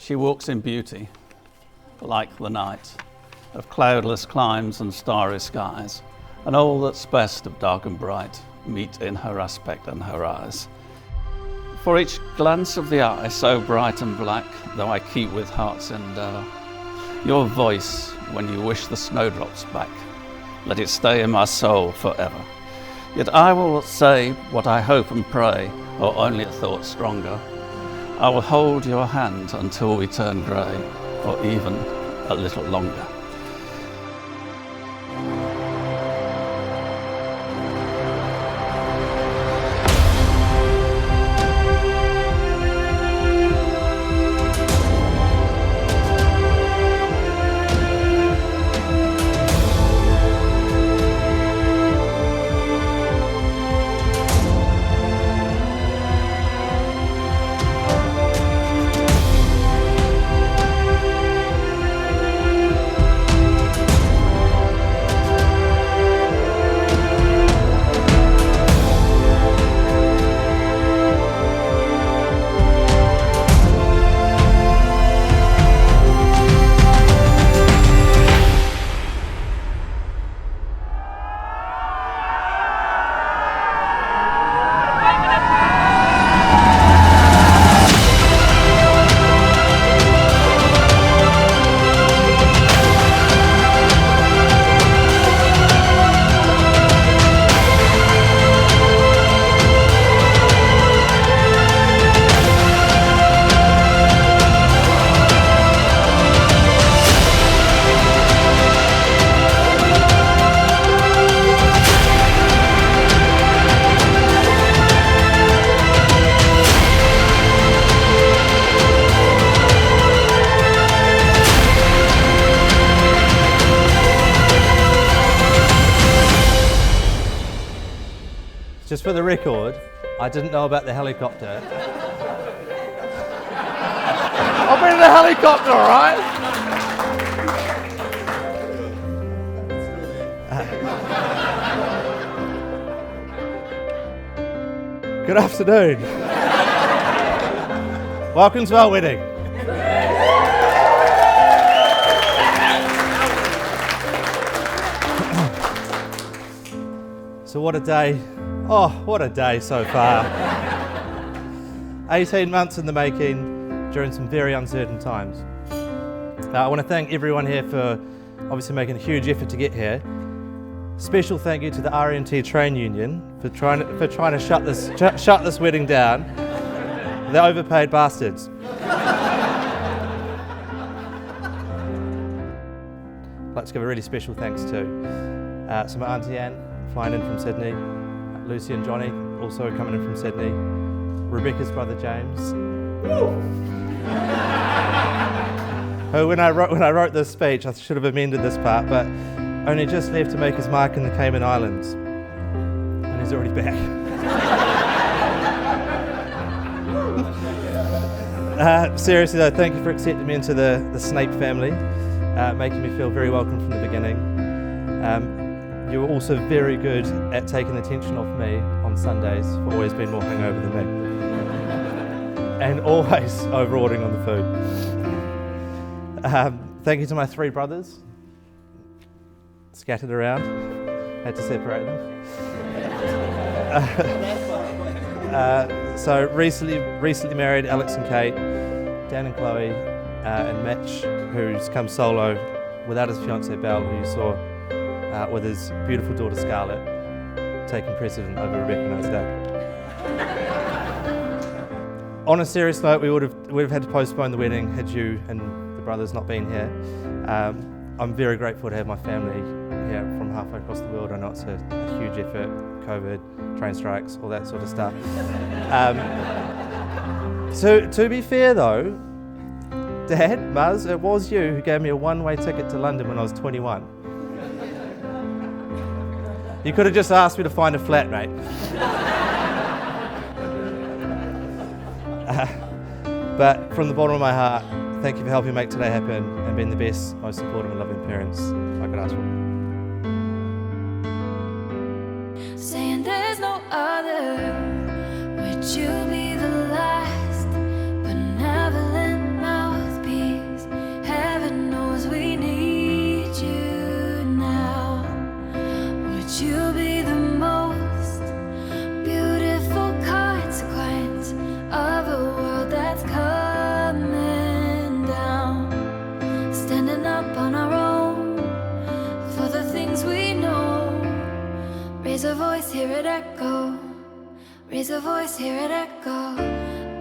She walks in beauty, like the night, of cloudless climes and starry skies, and all that's best of dark and bright meet in her aspect and her eyes. For each glance of the eye, so bright and black, though I keep with heart's endower, your voice, when you wish the snowdrops back, let it stay in my soul forever. Yet I will say what I hope and pray, or only a thought stronger. I will hold your hand until we turn grey, or even a little longer. Just for the record, I didn't know about the helicopter. I've been in a helicopter, all right? Good afternoon. Welcome to our wedding. So what a day. Oh, what a day so far. 18 months in the making during some very uncertain times. I want to thank everyone here for obviously making a huge effort to get here. Special thank you to the RNT Train Union for trying to shut this wedding down. The overpaid bastards. I'd like to give a really special thanks to my Auntie Anne, flying in from Sydney, Lucy and Johnny, also coming in from Sydney, Rebecca's brother James, who when I wrote this speech, I should have amended this part, but only just left to make his mark in the Cayman Islands, and he's already back. Seriously though, thank you for accepting me into the Snape family, making me feel very welcome from the beginning. You were also very good at taking attention off me on Sundays for always being more hungover than me. And always over-ordering on the food. Thank you to my three brothers. Scattered around. Had to separate them. So recently married Alex and Kate, Dan and Chloe, and Mitch, who's come solo without his fiancée Belle, who you saw with his beautiful daughter Scarlett, taking precedent over Rebecca and Today. On a serious note, we would have had to postpone the wedding had you and the brothers not been here. I'm very grateful to have my family here from halfway across the world. I know it's a huge effort, COVID, train strikes, all that sort of stuff. To be fair though, Dad, Muzz, it was you who gave me a one-way ticket to London when I was 21. You could have just asked me to find a flat, mate. But from the bottom of my heart, thank you for helping make today happen and being the best, most supportive and loving parents I could ask for. Saying there's no other, would you be the last benevolent mouthpiece? echo. Raise a voice, hear it echo.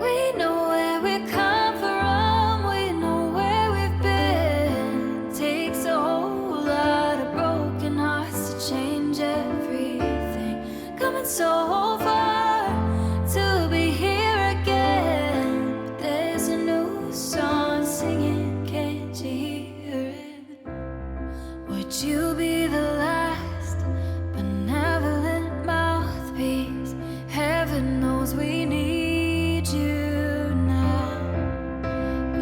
We know where we come from, we know where we've been. Takes a whole lot of broken hearts to change everything. Coming so far to be here again. But there's a new song singing, can't you hear it? Would you be the last benevolent mouthpiece? Heaven knows we need you now.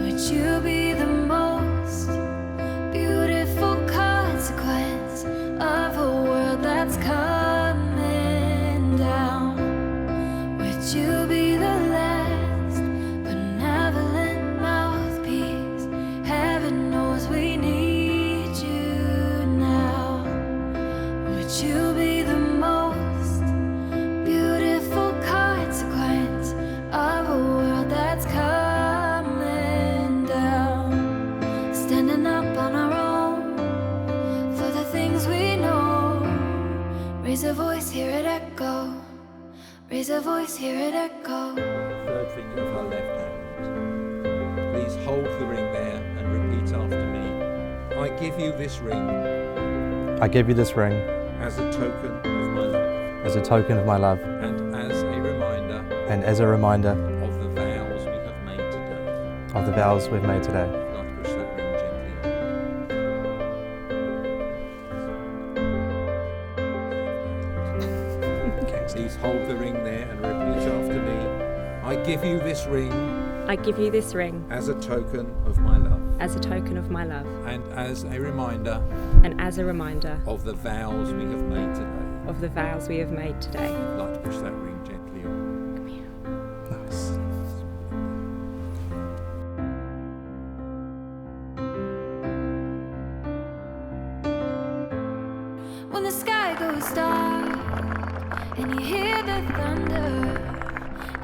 Would you be the most beautiful consequence of a world that's coming down? Would you be the last benevolent mouthpiece? Heaven knows we need you now. Would you be the most beautiful consequence of a world that's coming down? Standing up on our own for the things we know. Raise a voice, hear it echo. Raise a voice, hear it echo. Third finger of her left hand. Please hold the ring there and repeat after me. I give you this ring I give you this ring as a token of my love as a token of my love and as a reminder and as a reminder of the vows we have made today. of the vows we've made today. I'd like to push that ring gently on. Please hold the ring there and repeat after me. I give you this ring I give you this ring as a token of my love as a token of my love and as a reminder and as a reminder of the vows we have made today. of the vows we have made today. I'd like to push that ring gently on. Nice. When the sky goes dark and you hear the thunder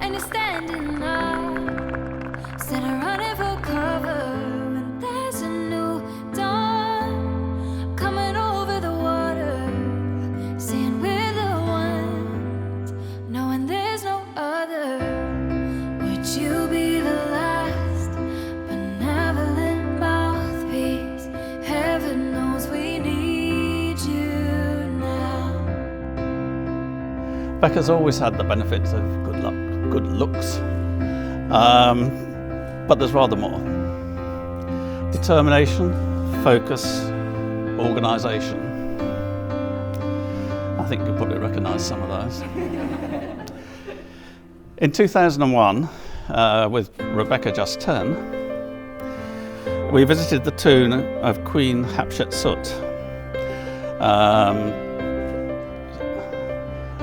and you're standing up instead of running for cover, when there's a new dawn coming over the water, seeing we're the ones, knowing there's no other. Would you be the last benevolent mouthpiece? Heaven knows we need you now. Becca's always had the benefits of good looks, but there's rather more. Determination, focus, organisation. I think you probably recognise some of those. In 2001, with Rebecca just 10, we visited the tomb of Queen Hatshepsut,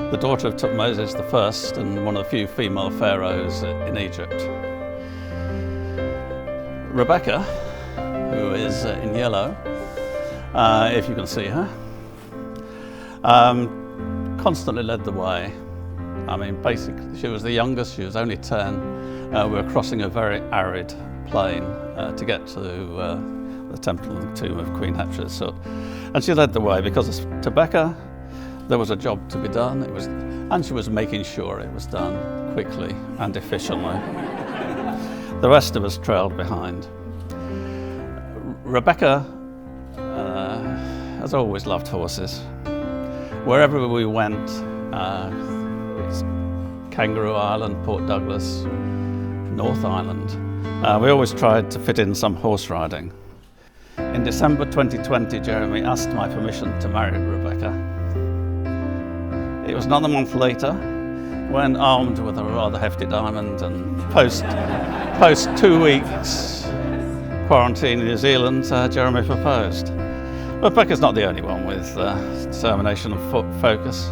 the daughter of Tutmosis I and one of the few female pharaohs in Egypt. Rebecca, who is in yellow, if you can see her, constantly led the way. I mean, basically, she was the youngest, she was only 10. We were crossing a very arid plain to get to the temple and tomb of Queen Hatshepsut. And she led the way because to Becca, there was a job to be done, and she was making sure it was done quickly and efficiently. The rest of us trailed behind. Rebecca has always loved horses. Wherever we went, it's Kangaroo Island, Port Douglas, North Island, we always tried to fit in some horse riding. In December 2020, Jeramie asked my permission to marry Rebecca. It was another month later when, armed with a rather hefty diamond and post 2 weeks quarantine in New Zealand, Jeramie proposed. But Rebecca's not the only one with determination and focus.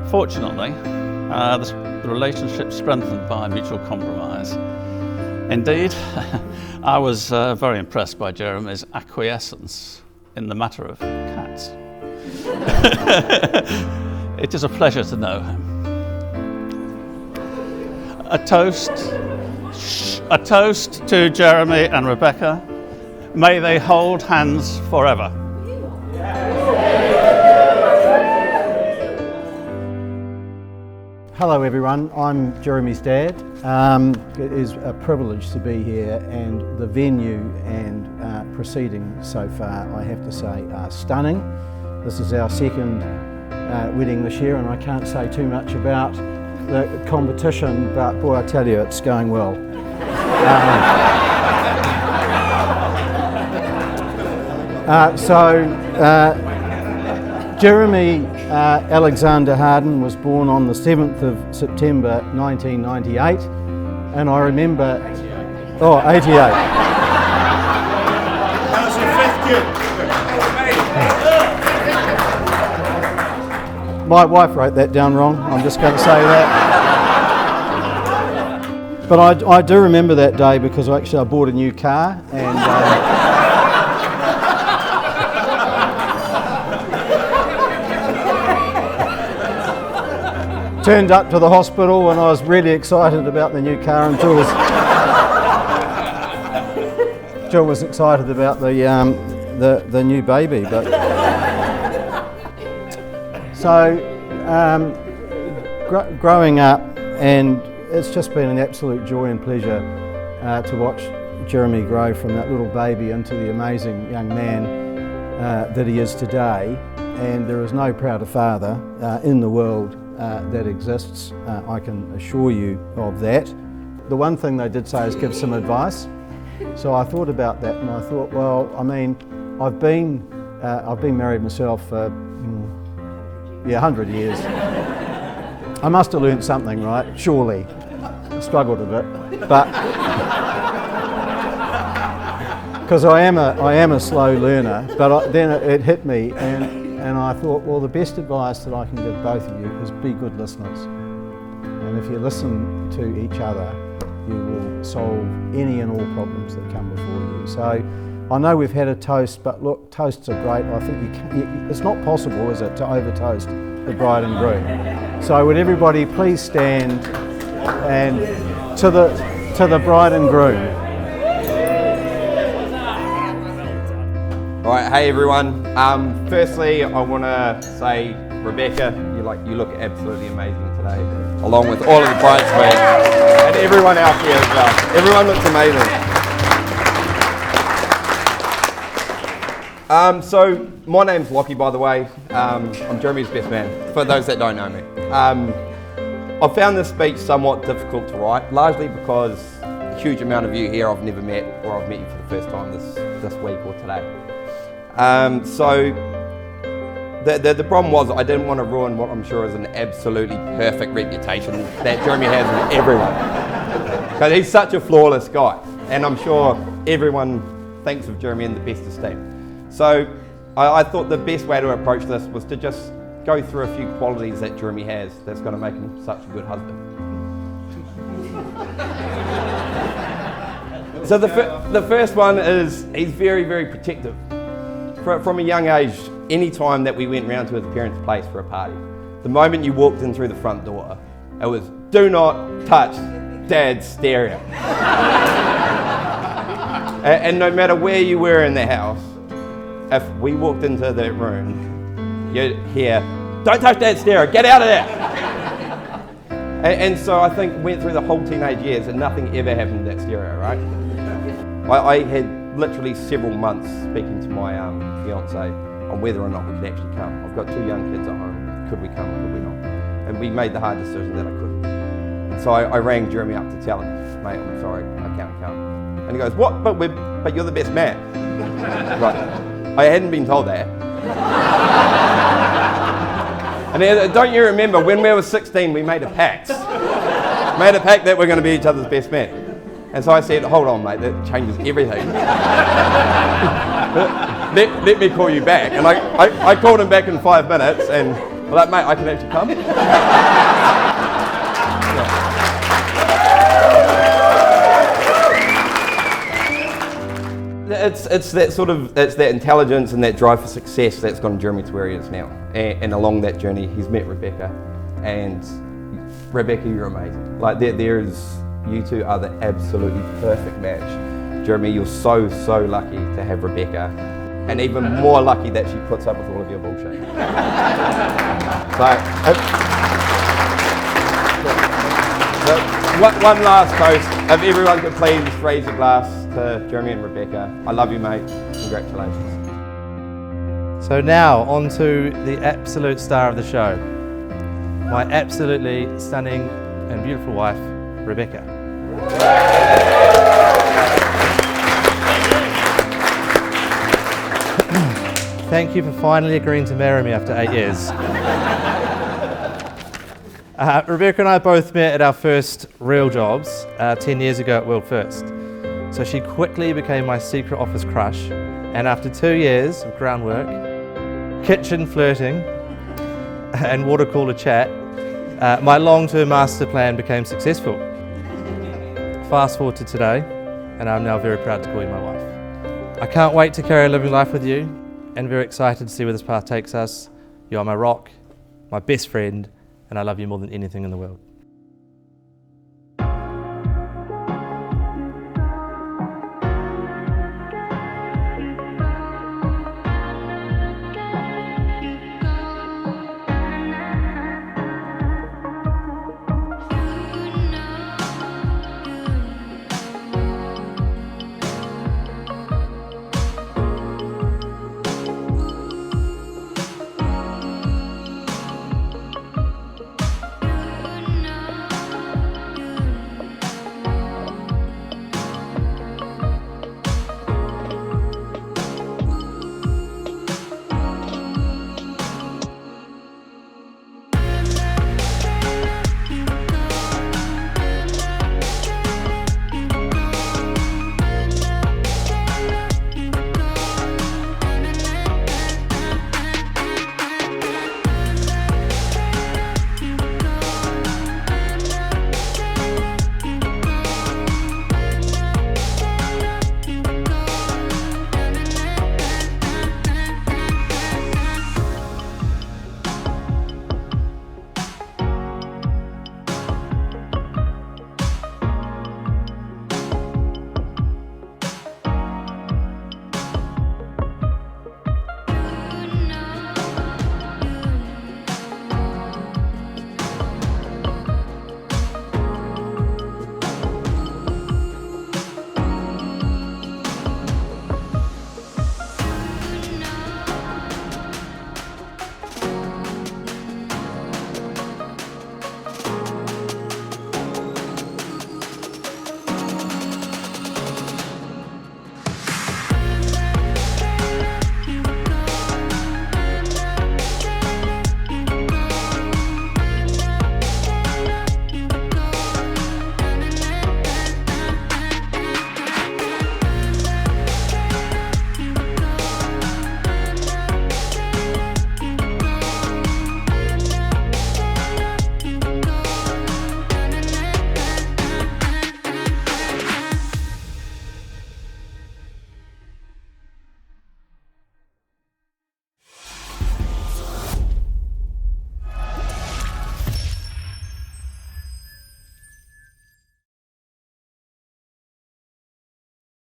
Fortunately, the relationship strengthened by mutual compromise. Indeed, I was very impressed by Jeramie's acquiescence in the matter of cats. It is a pleasure to know him. A toast to Jeramie and Rebecca. May they hold hands forever. Hello everyone, I'm Jeramie's dad. It is a privilege to be here, and the venue and proceedings so far, I have to say, are stunning. This is our second wedding this year, and I can't say too much about the competition, but boy, I tell you, it's going well. Jeramie Alexander Harden was born on the 7th of September 1998, and I remember... 88. Oh, 88. That was your fifth kid. My wife wrote that down wrong, I'm just going to say that. But I do remember that day because I bought a new car, and turned up to the hospital, and I was really excited about the new car, and Jill was excited about the new baby. But growing up, and it's just been an absolute joy and pleasure to watch Jeramie grow from that little baby into the amazing young man that he is today. And there is no prouder father in the world that exists. I can assure you of that. The one thing they did say is give some advice. So I thought about that, and I thought, well, I mean, I've been married myself for 100 years. I must have learnt something, right? Surely. I struggled a bit, but because I am a slow learner. But then it hit me, and I thought, well, the best advice that I can give both of you is be good listeners. And if you listen to each other, you will solve any and all problems that come before you. So I know we've had a toast, but look, toasts are great. I think it's not possible, is it, to over-toast the bride and groom. So would everybody please stand and to the bride and groom. All right, hey everyone. Firstly, I want to say, Rebecca, you look absolutely amazing today, along with all of the bridesmaids and everyone out here as well. Everyone looks amazing. So my name's Lockie, by the way. I'm Jeramie's best man, for those that don't know me. I found this speech somewhat difficult to write, largely because a huge amount of you here I've never met, or I've met you for the first time this week or today. So the problem was I didn't want to ruin what I'm sure is an absolutely perfect reputation that Jeramie has with everyone. Because he's such a flawless guy, and I'm sure everyone thinks of Jeramie in the best esteem. So I thought the best way to approach this was to just go through a few qualities that Jeramie has that's going to make him such a good husband. So the first one is he's very, very protective. From a young age, any time that we went round to his parents' place for a party, the moment you walked in through the front door, it was, do not touch Dad's stereo. And no matter where you were in the house, if we walked into that room, you'd hear, don't touch Dad's stereo, get out of there! And so I think went through the whole teenage years and nothing ever happened to that stereo, right? I had literally several months speaking to my fiance on whether or not we could actually come. I've got 2 young kids at home. Could we come or could we not? And we made the hard decision that I couldn't. And so I rang Jeramie up to tell him, mate, I'm sorry, I can't come. And he goes, what? But you're the best man. Right. I hadn't been told that. And don't you remember, when we were 16, we made a pact. Made a pact that we're going to be each other's best man. And so I said, hold on, mate, that changes everything. let me call you back. And I called him back in 5 minutes, and I'm like, mate, I can actually come? It's that intelligence and that drive for success that's gotten Jeramie to where he is now. And along that journey, he's met Rebecca, and Rebecca, you're amazing. Like you two are the absolutely perfect match. Jeramie, you're so lucky to have Rebecca, and even more lucky that she puts up with all of your bullshit. So, One last toast. If everyone could please raise a glass to Jeramie and Rebecca. I love you, mate. Congratulations. So now on to the absolute star of the show, my absolutely stunning and beautiful wife, Rebecca. Thank you for finally agreeing to marry me after 8 years. Rebecca and I both met at our first real jobs 10 years ago at World First. So she quickly became my secret office crush, and after 2 years of groundwork, kitchen flirting, and water cooler chat, my long-term master plan became successful. Fast forward to today, and I'm now very proud to call you my wife. I can't wait to carry a living life with you, and very excited to see where this path takes us. You are my rock, my best friend, and I love you more than anything in the world.